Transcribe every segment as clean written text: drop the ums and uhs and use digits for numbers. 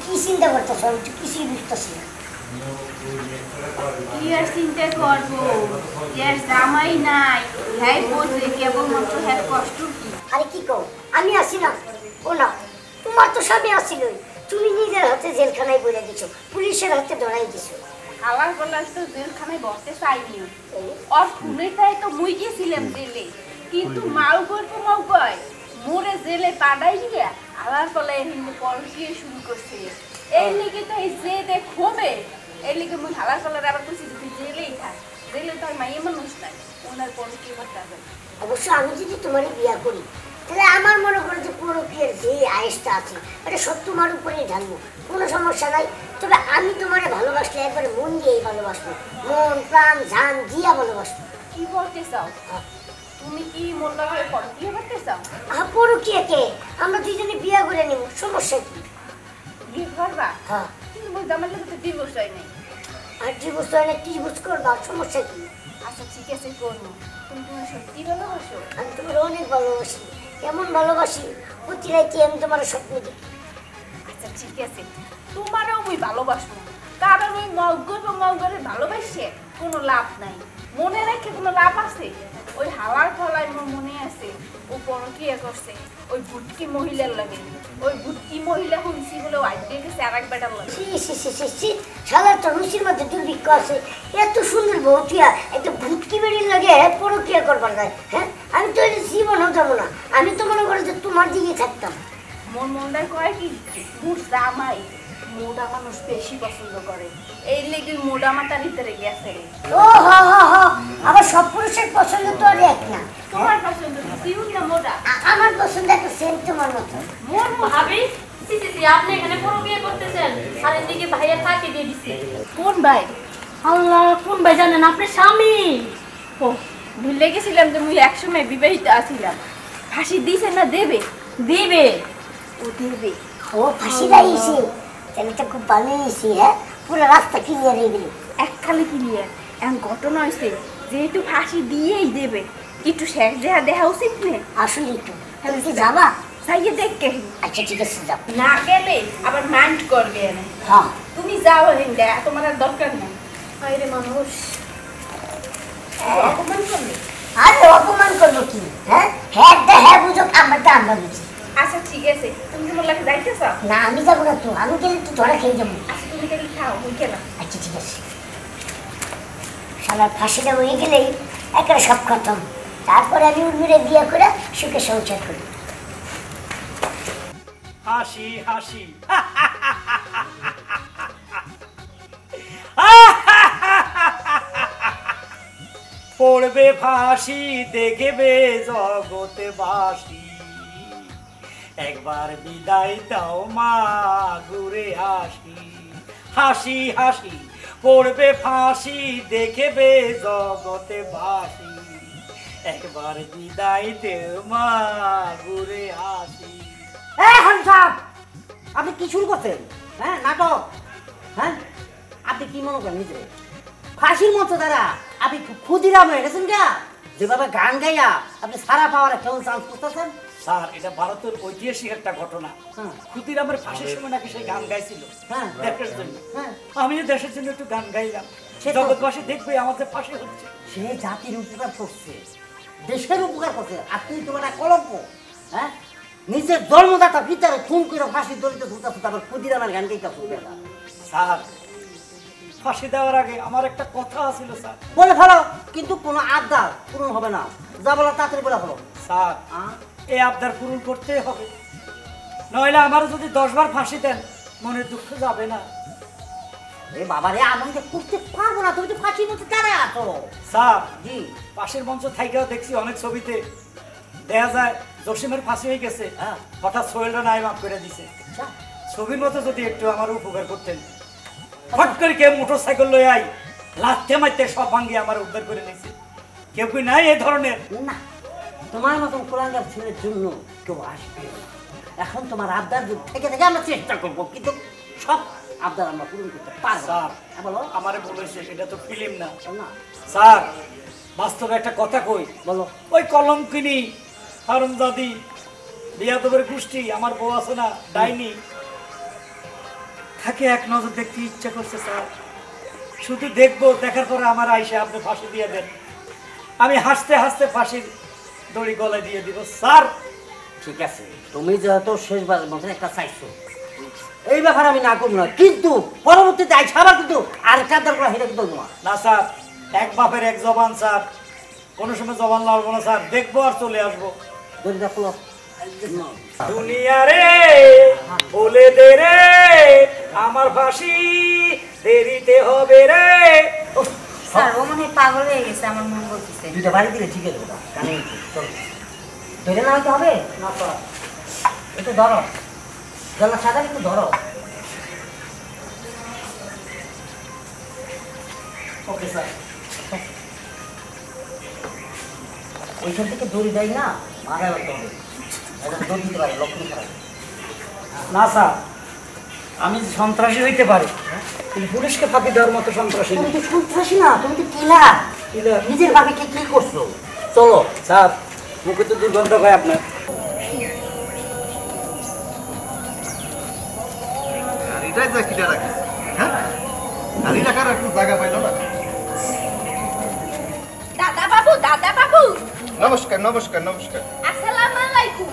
কি চিন্তা করতেছ? আমি তো কিছুই বুঝতেছি না। কি আর চিন্তা করবো? এর জামাই নাই, হ্যাঁ বোঝে কেবলমাত্র হ্যাঁ কষ্ট কি। আরে কি কও, আমি আসি না? ও না, তোমার তো স্বামী আসিলই, তুমি নিজের হাতে জেলখানায় বলে দিছো, পুলিশের হাতে ধরাই দিছো। হালার পাল্লা তো জেলখানায় বসতে চাইনি, ওর খুনেটাই তো মুই গেছিলাম জেলে, কিন্তু মাল করবো মাউকয় মোরে জেলে পাঠাই দিয়া হালার পাল্লা এমনি পরকিয়ে শুরু করছে। এই লিগে তো এই যে দেখবে এই লিগে মুই হালার পাল্লার আবার কইছি যে তুই জেলেই থাক, জেলে তো আর মাইয়া মানুষ নাই, ওনার পরকিয়ে করতে হবে। অবশ্য আমি যদি তোমার বিয়া করি তাহলে আমার মনে করো যে পরকীয়ার যে আয়েসটা আছে এটা সব তোমার উপরেই ঢালবো, কোনো সমস্যা নাই। তবে আমি তোমারে ভালোবাসলে একবারে মন দিয়েই ভালোবাসবো, মন প্রাণ জান দিয়া ভালোবাসবো। কি বলতে চাও? তুমি কি মোল্লা হয়ে পরকিয়ে করতে চাও? পরকীয়াকে আমরা দুজনে বিয়া করে নিব, সমস্যা কি? বিয়ে করবা? হ্যাঁ। কিন্তু মোর জামাই লোক তো ডিভোর্স হয় নাই। আর ডিভোর্স হয় না, ডিভোর্স করবা, সমস্যা কি? আচ্ছা ঠিক আছে করবো। তুমি তোমার সত্যি ভালোবাসো? আমি তোমার অনেক ভালোবাসি, কেমন ভালোবাসি প্রতি রাইতে আমি তোমার স্বপ্ন দেখি। আচ্ছা ঠিক আছে, তোমারও ওই ভালোবাসবো, কারণ ওই মগরে ভালোবাসে কোনো লাভ নাই, মনে রেখে কোনো লাভ আছে? ওই হাওয়ার ফলায় মোর মনে আছে ও পরকিয়া করছে ওই ভুটকি মহিলার লাগে, ওই ভুটকি মহিলা শুনছি বলে আইডে গেছে আর এক বেটার লাগে। শালার তো রুচির মধ্যে দুর্ভিক্ষ আছে, এত সুন্দর বউটিয়া একটা ভুটকি বেরিয়ে লাগে পরকিয়া করবার যায়। হ্যাঁ, আমি তো জীবনও যাবো না, আমি তো মনে করি যে তোমার দিকেই থাকতাম। মোর মনটা কয় কি মোর জামাই মোটা মানুষ বেশি পছন্দ করে, এই লেগে মোটা মাতার ভিতরে গেছে। ও হ হ হ, আবার সব পুরুষের পছন্দ তো আর এক না। তোমার পছন্দ সিউন না মোটা? আমার পছন্দ একটা সেম তোমার মতো। মোর ভাবি সি আপনি এখানে পরকিয়া করতেছেন আর এদিকে ভাইয়া থাকে দিয়ে দিছে। কোন ভাই? আল্লাহ, কোন ভাই জানেন? আপনার স্বামী। ও ভুলে গেছিলাম যে মুই একসময় বিবাহিত আছিলাম। ফাঁসি দিছে না দেবে? দিবে। ও দেবে। ও ফাঁসি দিয়েছে, তাহলে তো খুব ভালো হয়েছে। হ্যাঁ, পুরো রাস্তা ক্লিয়ার হয়ে গেল। একখালি ক্লিয়ার। এখন ঘটনা হয়েছে যেহেতু ফাঁসি দিয়েই দেবে, একটু শেষ দেখা উচিত নে। আসলে একটু তুমি কি যাবা? সাইয়ে দেখকে। আচ্ছা ঠিক আছে, যাও। না গেলে আবার মাইন্ড করবে না। হ্যাঁ, তুমি যাও হিন্দা, তোমার আর দরকার নেই। আরে মানুষ অপমান করবে। আরে অপমান করবো কি? হ্যাঁ হ্যাঁ হ্যাঁ বুঝো, আমারটা আমরা বুঝি। আচ্ছা ঠিক আছে, তুমি তোমার লাগে যাইতে চাও? না আমি যাবো না, তো আমি গেলে তো ধরা খেয়ে যাবো। আচ্ছা তুমি গেলে খাও, মুই গেলাম। আচ্ছা ঠিক আছে। শালার ফাঁসিটা হয়ে গেলেই একেবারে সব খতম। তারপরে আমি উর্মিরে বিয়ে করে সুখে সংসার করি। হাসি হাসি পড়বে ফাঁসি দেখবে জগতে বাসি, একবার বিদায় দাও মা ঘুরে আসি। হাসি হাসি পড়বে ফাঁসি দেখবে জগতে বাসি, একবার বিদায় দেও মা ঘুরে আসি। আপনি কি শুরু করছেন? হ্যাঁ, নাটক। হ্যাঁ, আপনি কি মনে করেন নিজে ফাঁসির মতো দ্বারা আপনি ক্ষুদিরাম হয়ে গেছেন গা? যেভাবে গান গাইয়া আপনি সারা পাওয়ার কেমন চান্স করতেছেন? স্যার, এটা ভারতের ঐতিহাসিক একটা ঘটনা। হ্যাঁ। ক্ষুদিরামের ফাঁসির সময় নাকি সেই গান গাইছিল হ্যাঁ। দেশের জন্য। হ্যাঁ। আমিও দেশের জন্য একটু গান গাইলাম, সে তো- জগৎবাসী দেখবে আমাদের ফাঁসি হচ্ছে। সে জাতির উপকার করছে, দেশের উপকার করছে, আপনি তোমার একটা কলঙ্ক। হ্যাঁ, নিজের জন্মদাতা পিতারে খুন করে ফাঁসির দড়িতে ঝুলতে আবার ক্ষুদিরামের গান গাইতে স্যার, ফাঁসি দেওয়ার আগে আমার একটা কথা ছিল স্যার। বলে ফেলো, কিন্তু কোনো আবদার পূরণ হবে না, যা বলার তাড়াতাড়ি বলে ফেলো। স্যার, এই আবদার পূরণ করতেই হবে, নইলে আমার যদি 10 বার ফাঁসি দেন মনের দুঃখ যাবে না। এ বাবা রে, আমি তো করতে পারবো না, তুমি তো ফাঁসির মধ্যে দাঁড়ায় আছো। স্যার, জি, পাশের মঞ্চ থাইকেও দেখছি অনেক ছবিতে দেখা যায় জসিমের ফাঁসি হয়ে গেছে, হ্যাঁ। হঠাৎ সোহেলরা নাই মাফ করে দিছে। আচ্ছা, ছবির মতো যদি একটু আমার উপকার করতেন, ফট করে কেউ মোটর সাইকেল লয়ে আই লাথে মারতে সব ভাঙ্গি আমার উদ্ধার করে নিয়েছে, কেউ কি নাই এই ধরনের? না, তোমার মতন কোরআনগার ছেলের জন্য কেউ আসবে না। এখন তোমার আবদার থেকে থেকে আমরা চেষ্টা করবো, কিন্তু সব আবদার আমরা পূরণ করতে পারবো না। স্যার, হ্যাঁ, বলো। আমারে বলেছে এটা তো ফিল্ম না। না, স্যার, বাস্তবে একটা কথা কই, বলো। ওই কলঙ্কিনী হারামজাদি বিয়াদবের গোষ্ঠী আমার বউ আছে না, ডাইনি, তাকে এক নজর দেখতে ইচ্ছা করছে স্যার। শুধু দেখবো, দেখার পরে আমার আইসে আপনি ফাঁসি দিয়ে দেন, আমি হাসতে হাসতে ফাঁসির দড়ি গলায় দিয়ে দিব স্যার। ঠিক আছে, তুমি যেহেতু শেষবার মতো একটা চাইছো, এই ব্যাপারে আমি না করবো না, কিন্তু পরবর্তীতে আইসা আবার কিন্তু আরেকটা দরকার হেরে কিন্তু না। না স্যার, এক বাপের এক জবান স্যার, কোনো সময় জবান লড়বো না স্যার, দেখবো আর চলে আসবো। যদি দেখো দুনিয়া রে বলে দে রে আমার ফাঁসি দেরিতে হবে রে। স্যার ও মনে হয় পাগল হয়ে গেছে, আমার মন বলতেছে। দুইটা বাড়ি দিলে ঠিক আছে, কানে চলো ধরে না হয়তো হবে না স্যার, একটু ধরো, গলা সাদা একটু ধরো। Okay sir. ওইখান থেকে দড়ি দেয় না, মাথায় রাখতে হবে, এটা দড়ি দিতে পারে, লক্ষ্মণ খারাপ। না স্যার, আমি সন্ত্রাসী হইতে পারি, কিন্তু পুলিশকে ফাঁকি দেওয়ার মতো সন্ত্রাসী তুমি নই। তো সন্ত্রাসী না, তুমি তো কিলার। কিলার? নিজের বাবাকে কি করছো? চলো স্যার, মুখে তো দুর্গন্ধ হয় আপনার। গাড়িটাই যা কিটা রাখিস, হ্যাঁ? গাড়ি রাখার একটু জায়গা পাইল না। দাদা বাবু, দাদা বাবু, নমস্কার নমস্কার নমস্কার। আসসালামু আলাইকুম।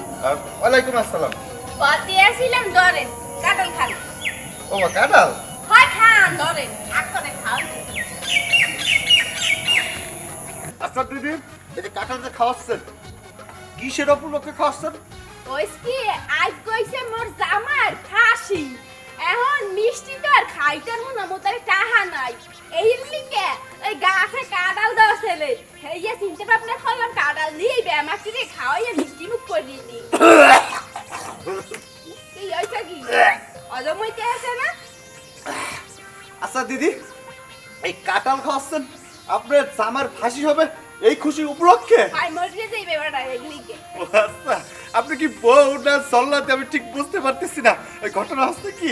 ওয়ালাইকুম আসসালাম। পথে আসছিলাম, ধরেন কাঁঠাল খান। ও মা কাঁঠাল? হয় খান, ধরেন আগ করে খান। আচ্ছা দিদি, এই যে কাঁঠাল যে খাওয়াচ্ছেন, কিসের উপলক্ষে খাওয়াচ্ছেন? ওইস কি আজ কইছে মোর জামার ফাঁসি, এখন মিষ্টি তো আর খাইতার মনে মোতারে টাহা নাই, এই লিগে ওই গাছে কাঁঠাল দেওয়া ছেলে হেইয়া চিনতে ভাবনা করলাম কাঁঠাল নিয়ে ব্যামাকে রে খাওয়াইয়া মিষ্টি মুখ করিয়ে নি। এই হয়েছে কি অজমইতে আছে না? আচ্ছা দিদি, এই কাঁঠাল খাওয়াচ্ছেন, আপনার জামার ফাঁসি হবে এই খুশি উপলক্ষে? ভাই মরিয়ে যাইবে বেটা এগুলিকে। ও আচ্ছা, আপনি কি বউ না চল্লাতে আমি ঠিক বুঝতে পারতেছি না। এই ঘটনা হচ্ছে কি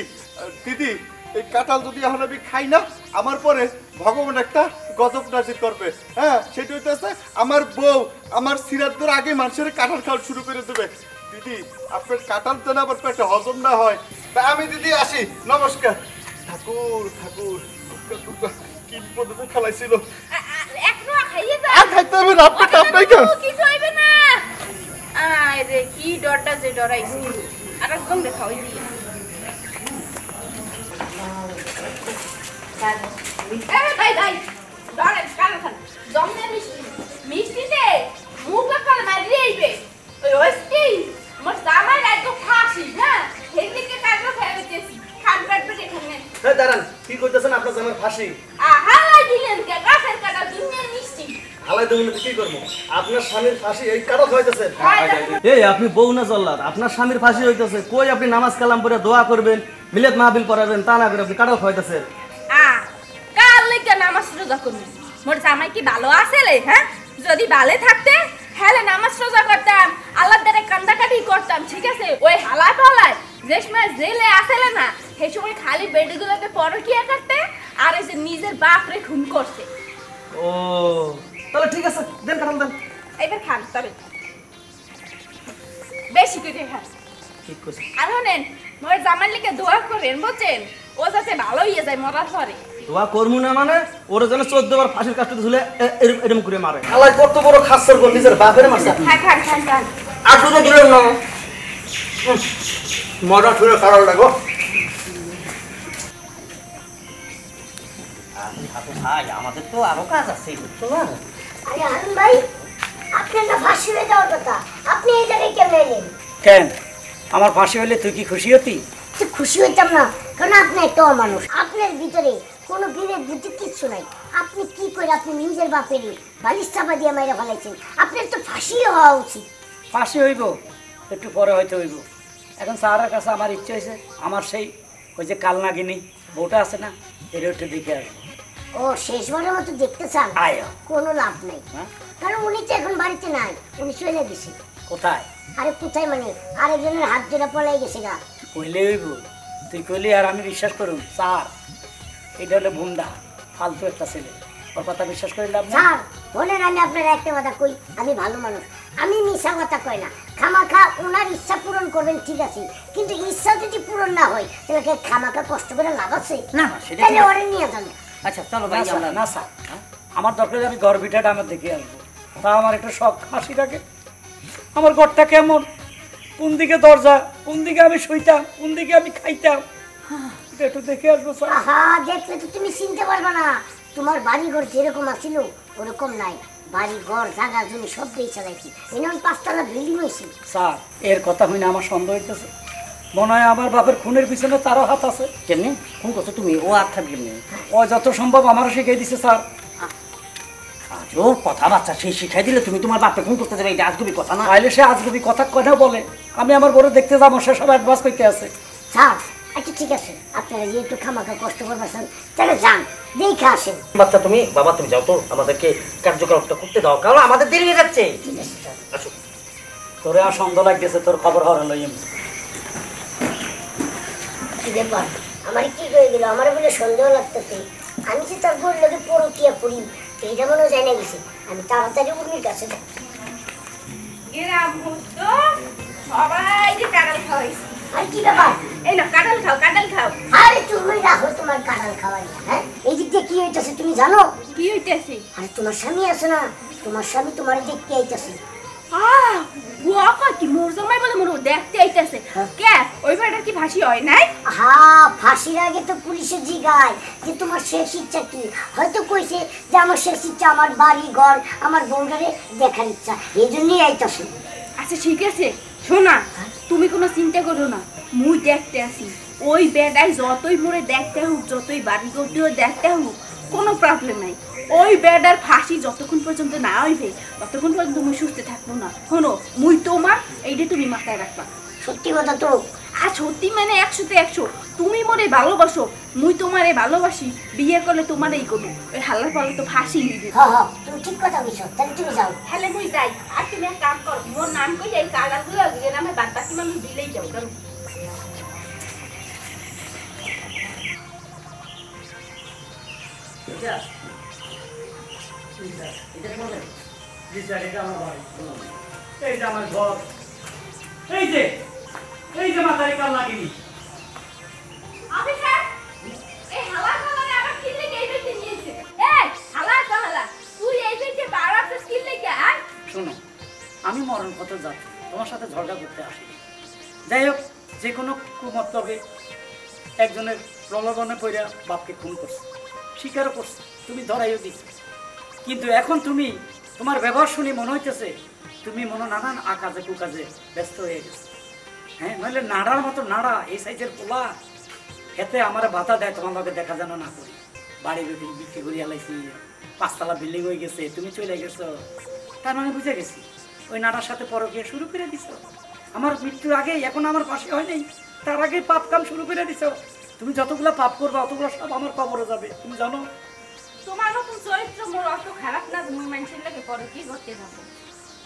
দিদি, এই কাঁঠাল যদি এখন আমি খাই না, আমার পরে ভগবান একটা গজব নাজির করবে। হ্যাঁ, সেটা হইতেছে আমার বউ আমার সিরাতের আগে মানুষের কাঁঠাল খাওয়া শুরু করে দেবে। দিদি, আপনার কাঁঠাল যেন আবার পেটে হজম না হয়। তা আমি দিদি আসি, নমস্কার। ঠাকুর ঠাকুর, কি পদ্ধতি খেলাইছিল, এখনো খাইয়ে যা। আর খাইতে হবে না, আপনার কাপ নাই কেন? কিছু হইবে না। আয় রে কি ডরটা যে ডরাইছি, আর একদম দেখা হই দিয়ে। ভাই ভাই ডরেন কারণ খান জমনে মিষ্টি মিষ্টি দে মুখ কাল মারিয়ে আইবে। ওই ওস্তি মোর জামাই একদম ফাঁসি না, হেদিকে কাজও খেয়ে গেছি, খান কাটবে এখানে। হ্যাঁ দাঁড়ান, কি করতেছেন? আপনার জামার ফাঁসি হালাই দিলেন কে গাছের কাটা দুনিয়ার মিষ্টি। হালাই দেবেন কি করবো? আপনার স্বামীর ফাঁসি এই কারো খাইতেছেন? হয় এই আপনি বউ না জল্লাদ, আপনার স্বামীর ফাঁসি হইতেছে, কই আপনি নামাজ কালাম পড়ে দোয়া করবেন, মিলাদ মাহফিল পড়াবেন, তা না করে আপনি কারো খাইতেছেন। কাল লেগে নামাজ রোজা করবি, মোর জামাই কি ভালো আছে রে? হ্যাঁ, যদি ভালো থাকতে হ্যালে নামাজ রোজা করতাম, আল্লাহর দ্বারে কান্দাকাটি করতাম, ঠিক আছে? ওই হালা পালায় যে সময় জেলে আসলে না, সেই সময় খালি বেডগুলোকে পরকিয়া করতে আর এই যে নিজের বাপরে খুন করছে। ও তাহলে ঠিক আছে, দেন কারণ দেন। এবার খান তবে বেশি করে খান। ঠিক করছে। আর শোনেন, মোর জামাই লিগে দোয়া করেন, বুঝছেন? ও যাতে ভালো হয়ে যায় মরার পরে। দোয়া করবো না মানে ওরা যেন 14 বার ফাঁসির কাজটা ঝুলে এরকম করে মারে। হালাই কত বড় খাসর গো, নিজের বাপের মারছে। খান খান খান খান। আর দুটো দূরে না মরা ছুঁড়ে কারণ লাগো। ভাই আমাদের তো আরো কাজ আছে, বুঝছো না? আরে হারুন ভাই, আপনার না ফাঁসি হয়ে যাওয়ার কথা, আপনি এই জায়গায় কেমন এলেন? কেন, আমার ফাঁসি হলে তুই কি খুশি হতি? তো খুশি হইতাম না, কারণ আপনি একটা মানুষ, আপনার ভিতরে কোনো বীরের বুদ্ধি কিচ্ছু নাই। আপনি কি করে আপনি নিজের বাপেরই বালিশ চাপা দিয়ে মাইরা ফেলাইছেন? আপনার তো ফাঁসি হওয়া উচিত। ফাঁসি হইব একটু পরে হয়তো হইব। এখন স্যারের কাছে আমার ইচ্ছে হয়েছে, আমার সেই ওই যে কালনাগিনী বউটা আছে না, এর একটু দেখে আসবো। ও শেষবারের মতো দেখতে চান? আয়ো। কোনো লাভ নাই, হ্যাঁ? কারণ উনি তো এখন বাড়িতে নাই, উনি চলে গেছে। কোথায়? আরে কোথায় মানে, আরেকজনের হাত ধরে পলাই গেছে গা। কইলে হইব, তুই কইলি আর আমি বিশ্বাস করুন? স্যার, এটা হলো ভুন্ডা ফালতু একটা ছেলে, ওর কথা বিশ্বাস করে লাভ না। স্যার বলেন, আমি আপনার একটা কথা কই, আমি ভালো মানুষ, আমি মিশা কথা কই না, খামাখা ওনার ইচ্ছা পূরণ করবেন ঠিক আছে, কিন্তু ইচ্ছা যদি পূরণ না হয় তাহলে কি খামাখা কষ্ট করে লাভ আছে? না না সেটা তাহলে ঠিক আছে। ওরে নিয়ে যান। আচ্ছা চলো ভাই না স্যার, আমরা না স্যার, আমার দরকার আমি ঘর ভিটাটা আমার দেখে আসবো, তা আমার একটা শখ হাসি থাকে। আমার ঘরটা কেমন, কোন দিকে দরজা, কোন দিকে আমি শুইতাম, কোন দিকে আমি খাইতাম, এটা একটু দেখে আসবো স্যার। আহা, দেখলে তো তুমি চিনতে পারবে না, তোমার বাড়ি ঘর যেরকম আছিল ওরকম নাই। বাড়ি ঘর জায়গা জমি সব দিয়ে চালাইছি, এমন 5 তলা বিল্ডিং হয়েছে। স্যার এর কথা হইনা আমার সন্দেহ হইতেছে, মনে হয় আমার বাপের খুনের পিছনে তারও হাত আছে। কেমনি ফোন করছো তুমি? ও আর থাকবে কেমনি? ও যত সম্ভব আমারও শিখিয়ে দিছে স্যার। ও কথাবার্তা সেই শিখাই দিলে তুমি তোমার বাপকে ফোন করতে যাবে, এটা আজগুবি কথা না। তাইলে সে আজগুবি কথা কথা বলে, আমি আমার বড় দেখতে যাবো, সে সব অ্যাডভান্স করতে আছে। স্যার আচ্ছা ঠিক আছে, আপনারা যেহেতু খামাখা কষ্ট করবেন তাহলে যান, দেখে আসেন। বাচ্চা তুমি, বাবা তুমি যাও তো, আমাদেরকে কার্যকলাপটা করতে দাও, কারণ আমাদের দেরি হয়ে যাচ্ছে। ঠিক আছে স্যার। আসো। তোরে আর সন্দেহ লাগতেছে, তোর খবর হওয়ার লইম। কি ব্যাপার, আমার কি করে দিল? আমার বলে সন্দেহ লাগতেছে, আমি যে তার বলল লোকে পরকিয়া করি, এইটা মনে জানা গেছে। আমি তাড়াতাড়ি উর্মির কাছে যাই। গ্রাম মুক্ত সবাই যে কাঁঠাল খাওয়াইছি। আর কি ব্যাপার? এই না কাঁঠাল খাও, কাঁঠাল খাও। আরে তুমি রাখো তোমার কাঁঠাল খাওয়াই, হ্যাঁ? এই দিক দিয়ে কি হইতেছে তুমি জানো? কি হইতেছে? আরে তোমার স্বামী আছে না, তোমার স্বামী তোমার দেখতে আইতেছে। কি মোর জামাই বলে মোর দেখতে আইতেছে কে? ওই বেটার কি ফাঁসি হয় নাই? হা, ফাঁসির আগে তো পুলিশে জিগায় যে তোমার শেষ ইচ্ছা কি। হয়তো কইছে যে আমার শেষ ইচ্ছা আমার বাড়ি ঘর আমার বউটারে দেখার ইচ্ছা, এই জন্যই আইতেছে। আচ্ছা ঠিক আছে, শোনা তুমি কোনো চিন্তা করো না, মুই দেখতে আসি। ওই বেটাই যতই মোরে দেখতে হোক, যতই বাড়ি করতেও দেখতে হোক, কোনো প্রবলেম নাই। ওই বেটার ফাঁসি যতক্ষণ পর্যন্ত না হইবে ততক্ষণ পর্যন্ত মুই সুস্থ থাকবো না। শোনো, মুই তোমার এইটা তুমি মাথায় রাখবা। সত্যি কথা তো। আর সত্যি মানে 100-তে 100। তুমি মোরে ভালোবাসো, মুই তোমারে ভালোবাসি, বিয়ে করলে তোমারই করবো। ওই হাল্লার পালে তো ফাঁসি নিবে। হ্যাঁ হ্যাঁ, তুমি ঠিক কথা বলছো, তাহলে তুমি যাও। হ্যালে মুই যাই, আর তুমি এক কাম করো, মোর নাম কই এই কাগজগুলো দিয়ে নামে বাদ বাকি মানুষ দিলেই যাও। কেন এই যে আমার ঘর, এই যে মাথায় কাল লাগিনি। অফিসার, এই হালা খালারে আবার কি লেগে এই বেতে নিয়েছে? এই হালা খালা, তুই এই বেতে বাড়াতে কি লেগে? আর শোনো, আমি মরণ পথে যাচ্ছি, তোমার সাথে ঝগড়া করতে আসিনি। যাই হোক, যে কোনো কুমতলবে একজনের প্রলোভনে পড়ে বাপকে খুন করছে, স্বীকারও করছে, তুমি ধরাইও দিচ্ছ। কিন্তু এখন তুমি তোমার ব্যবহার শুনে মনে হইতেছে তুমি মনে নানান আকাজে কুকাজে ব্যস্ত হয়ে গেছে। হ্যাঁ, নইলে নাড়ার মতো নাড়া এই সাইজের পোলা, এতে আমার বাধা দেয় তোমার ভাবে দেখা যেন না করি। বাড়ি বিক্রি করিয়া লাইছি, 5 তলা বিল্ডিং হয়ে গেছে, তুমি চলে গেছো, তার মানে বুঝে গেছি ওই নাড়ার সাথে পরকীয়া শুরু করে দিছো। আমার মৃত্যুর আগেই, এখন আমার পাশে হয় নাই, তার আগেই পাপ কাম শুরু করে দিছো। তুমি যতগুলো পাপ করবে অতগুলো সব আমার কবরে যাবে, তুমি জানো। তোমার নতুন চরিত্র মোর অত খারাপ না, মুই মানুষের লাগে পরে কি করতে যাবো।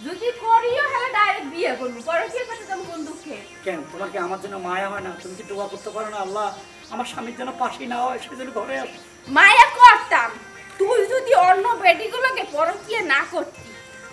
যদি করিও হলে ডাইরেক্ট বিয়ে করবো, পরে কি করতে যাবো কোন দুঃখে? কেন তোমার কি আমার জন্য মায়া হয় না? তুমি কি দোয়া করতে পারো না আল্লাহ আমার স্বামীর জন্য পাশে না হয়, সে যেন ঘরে আসে? মায়া করতাম, তুই যদি অন্য বেটিগুলোকে পরকিয়া না করতি।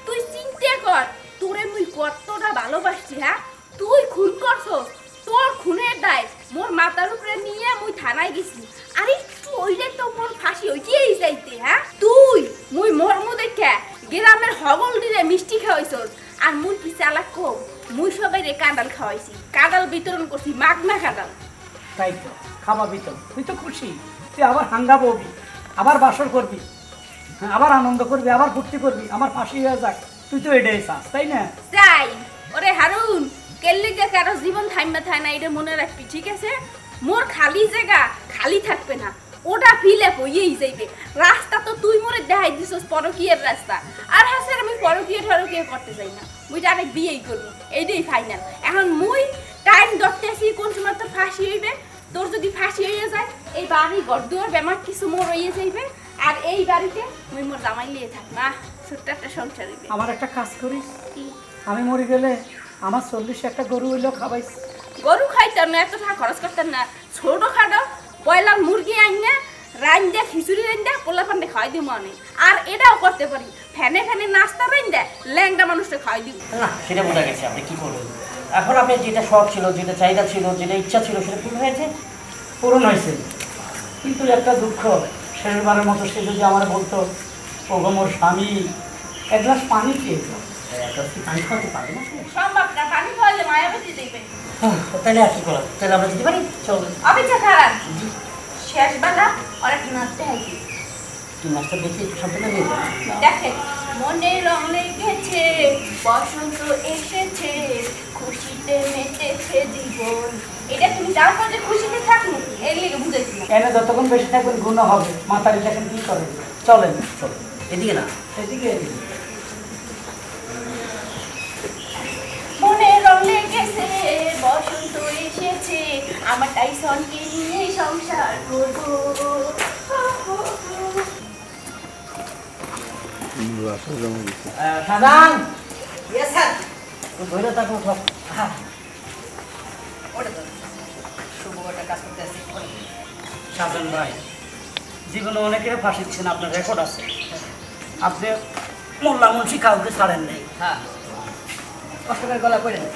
তুই চিন্তা কর, তোরে মুই কতটা ভালোবাসছি। হ্যাঁ, তুই খুন করছস, তোর খুনের দায় মোর মাথার উপরে নিয়ে মুই থানায় গেছি। আর একটু ওইলে তো মোর ফাঁসি হইতেই যাইতে। হ্যাঁ, তুই মুই মর্ম দেখে গ্রামের হগল দিলে মিষ্টি খাওয়াইছস, আর মুই কি চালাক কম, মুই সবাই রে কাঁদাল খাওয়াইছি, কাঁদাল বিতরণ করছি, মাগনা কাঁদাল। তাই তো খাওয়াবি তো, তুই তো খুশি, তুই আবার হাঙ্গা বলবি, আবার বাসর করবি, হ্যাঁ, আবার আনন্দ করবি, আবার ফুর্তি করবি, আমার ফাঁসি হয়ে যাক, তুই তো এটাই চাস, তাই না? যাই ওরে হারুন, কেল্লিগা কারো জীবন থাইমা থাই না, এটা মনে রাখবি, ঠিক আছে? মোর খালি জায়গা খালি থাকবে না, ওটা ফিলে হইয়েই যাইবে। রাস্তা তো তুই মোরে দেখাই দিছস পরকীয়ার রাস্তা, আর হাসের আমি পরকীয়া ঠরকীয়া করতে যাই না, মুই ডাইরেক্ট বিয়েই করবো, এইটাই ফাইনাল। এখন মুই টাইম ধরতেছি কোন সময় তোর ফাঁসি হইবে। তোর যদি ফাঁসি হইয়া যায়, এই বাড়ি ঘর দুয়ার বেমার কিছু মোর হইয়া যাইবে, আর এই বাড়িতে মুই মোর জামাই লিয়ে থাক না, ছোট্ট একটা সংসার হইবে। আমার একটা কাজ করিস, আমি মরে গেলে আমার 40 একটা গরু হইলেও খাবাইস। গরু খাইতাম না, এত টাকা খরচ করতাম না, ছোট খাটো ব্রয়লার মুরগি আইনে রাইন্দা খিচুড়ি রাইন্দা পোলা পান্ডে খাওয়াই দিব মনে আর এটাও করতে পারি ফ্যানে ফ্যানে নাস্তা রাইন্দা ল্যাংটা মানুষটা খাওয়াই দিব না সেটা বোঝা গেছে আপনি কি করবেন এখন আপনার যেটা শখ ছিল যেটা চাহিদা ছিল যেটা ইচ্ছা ছিল সেটা পূরণ হয়েছে পূরণ হয়েছে কিন্তু একটা দুঃখ শেষবারের মতো সে যদি আমার বলতো ও মোর স্বামী এক গ্লাস পানি খেয়েছে এক গ্লাস কি পানি খাওয়াতে পারবে না সম্ভব না পানি খাওয়ালে মায়াবতী দেখবে তাহলে আর কি করা তাহলে আমরা যেতে পারি চল অপেক্ষা খারাপ শেষ বেলা অনেক নাচতে হয় তুই মাছটা দেখি একটু সম্পূর্ণ নিয়ে যাবো দেখেন মনে রং লেগেছে বসন্ত এসেছে খুশিতে মেতেছে জীবন এটা তুমি যাও যে খুশিতে থাকো এর লিগে বুঝাইছিলাম এনে যতক্ষণ বেশি থাকবেন গুণ হবে মাতারি দেখেন কি করেন চলেন চলো এদিকে না এদিকে এদিকে মনে রং লেগেছে বসন্ত এসেছে আমার টাইসনকে নিয়ে সংসার করবো সাজান ইয়েস স্যার ধরে থাকো সব সাধন ভাই জীবনে অনেকের ফাঁসি দিচ্ছেন আপনার রেকর্ড আছে আপনি মোল্লা মুন্সি কাউকে ছাড়েন নেই হ্যাঁ কষ্টকর গলা করে নেন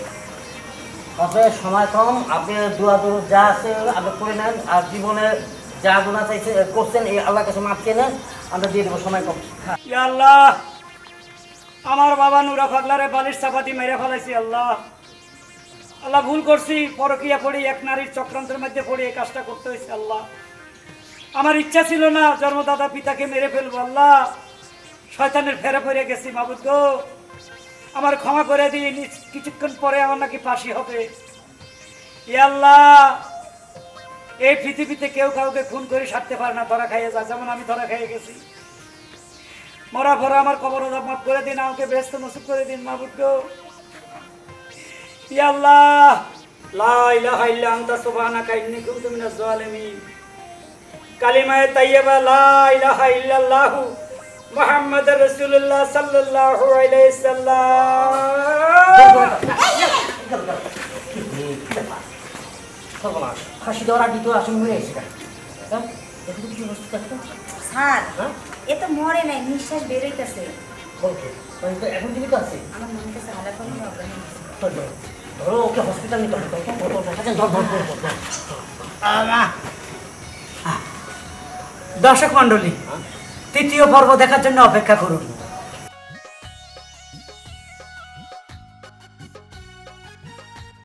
অতএব সময় কম আপনি দোয়া দরুদ যা আছে আপনি করে নেন আর জীবনে যা গুণা চাইছে করছেন এই আল্লাহর কাছে মাপ চেয়ে নেন আমরা দিয়ে দেবো সময় কম ইয়া আল্লাহ আমার বাবা নুরা পাগলারে বালিশ চাপাতি মেরে ফেলাইছি আল্লাহ আল্লাহ ভুল করছি পরকিয়া পড়ি এক নারীর চক্রান্তের মধ্যে পড়ে এই কাজটা করতে হয়েছে আল্লাহ আমার ইচ্ছা ছিল না জন্মদাতা পিতাকে মেরে ফেলবো আল্লাহ শয়তানের ফেরে পড়ে গেছি মাবুদ গো আমার ক্ষমা করে দিন কিছুক্ষণ পরে আমার নাকি ফাঁসি হবে ইয়া আল্লাহ এই পৃথিবীতে কেউ কাউকে খুন করে সারতে পারে না ধরা খাইয়ে যায় যেমন আমি ধরা খাইয়ে গেছি মরা ভরা আমার কবর মাফ করে দিন আমাকে ব্যস্ত নসিব করে দিন মাহবুব গো ইয়া আল্লাহ লা ইলাহা ইল্লা আনতা সুবহানাকা ইন্নী কুনতু মিনাজ জালিমিন কালিমায়ে তাইয়্যিবা লা ইলাহা ইল্লাল্লাহ মুহাম্মাদুর রাসূলুল্লাহ সাল্লাল্লাহু আলাইহি সাল্লাম ফাঁসি দেওয়ার আগে তো আসলে মরে গেছে হ্যাঁ একটু কি বস্তু থাকতো স্যার এ তো মরে নাই নিঃশ্বাস বেরোইতেছে বলতো এখন জীবিত আছে আমার মনে কাছে হালা করে ধরো ওকে হসপিটাল নিতে হবে দর্শক মন্ডলী তৃতীয় পর্ব দেখার জন্য অপেক্ষা করুন